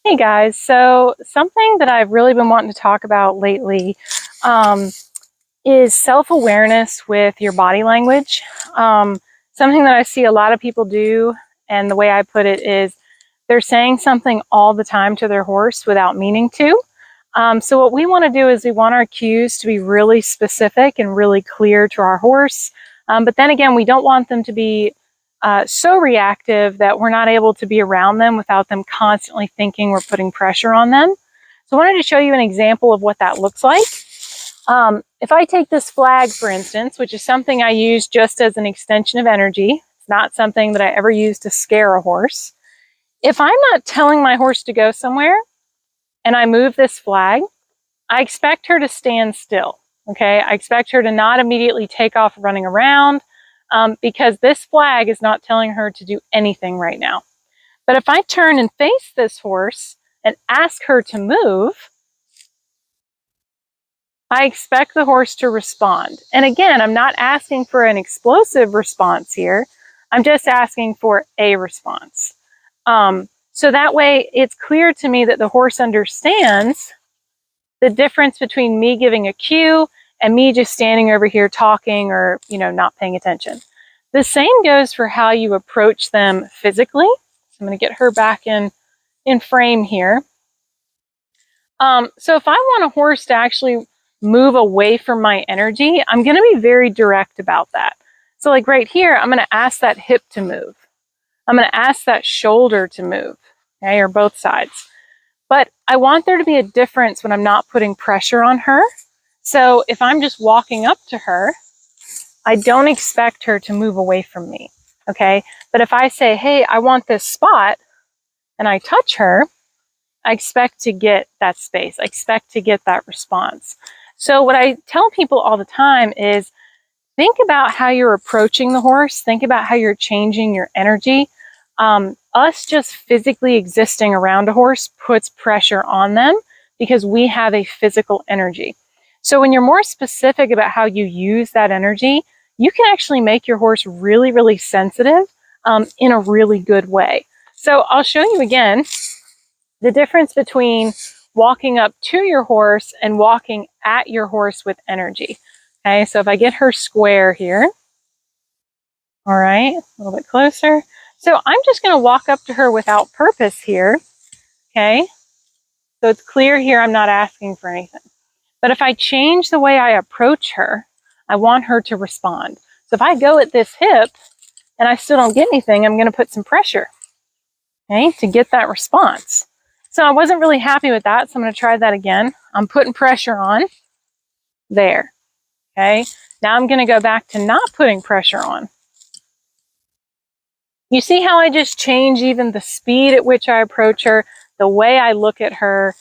Hey guys, so something that I've really been wanting to talk about lately is self-awareness with your body language. Something that I see a lot of people do, and the way I put it is they're saying something all the time to their horse without meaning to. So what we want to do is we want our cues to be really specific and really clear to our horse. But then again, we don't want them to be so reactive that we're not able to be around them without them constantly thinking we're putting pressure on them. So I wanted to show you an example of what that looks like. If I take this flag, for instance, which is something I use just as an extension of energy, it's not something that I ever use to scare a horse. If I'm not telling my horse to go somewhere and I move this flag, I expect her to stand still. Okay, I expect her to not immediately take off running around because this flag is not telling her to do anything right now. But if I turn and face this horse and ask her to move, I expect the horse to respond. And again, I'm not asking for an explosive response here. I'm just asking for a response. So that way it's clear to me that the horse understands the difference between me giving a cue and me just standing over here talking or, not paying attention. The same goes for how you approach them physically. So I'm going to get her back in frame here. So if I want a horse to actually move away from my energy, I'm going to be very direct about that. So like right here, I'm going to ask that hip to move. I'm going to ask that shoulder to move, okay, or both sides. But I want there to be a difference when I'm not putting pressure on her. So if I'm just walking up to her, I don't expect her to move away from me, okay? But if I say, hey, I want this spot, and I touch her, I expect to get that space. I expect to get that response. So what I tell people all the time is think about how you're approaching the horse. Think about how you're changing your energy. Us just physically existing around a horse puts pressure on them because we have a physical energy. So when you're more specific about how you use that energy, you can actually make your horse really, really sensitive in a really good way. So I'll show you again the difference between walking up to your horse and walking at your horse with energy. Okay, so if I get her square here, all right, a little bit closer. So I'm just going to walk up to her without purpose here, okay? So it's clear here I'm not asking for anything. But if I change the way I approach her, I want her to respond. So if I go at this hip and I still don't get anything, I'm going to put some pressure, okay, to get that response. So I wasn't really happy with that, so I'm going to try that again. I'm putting pressure on there, okay? Now I'm going to go back to not putting pressure on. You see how I just change even the speed at which I approach her, the way I look at her.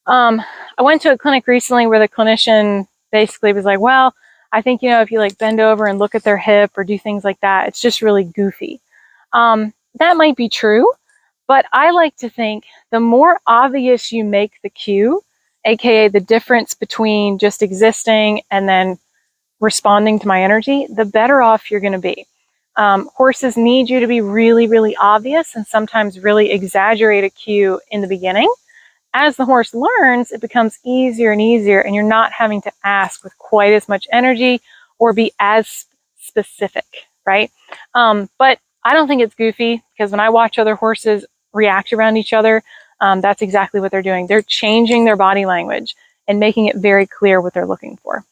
I went to a clinic recently where the clinician basically was like, well, I think, if you like bend over and look at their hip or do things like that, it's just really goofy. That might be true, but I like to think the more obvious you make the cue, aka the difference between just existing and then responding to my energy, the better off you're going to be. Horses need you to be really, really obvious and sometimes really exaggerate a cue in the beginning. As the horse learns, it becomes easier and easier, and you're not having to ask with quite as much energy or be as specific, right? But I don't think it's goofy because when I watch other horses react around each other, that's exactly what they're doing. They're changing their body language and making it very clear what they're looking for.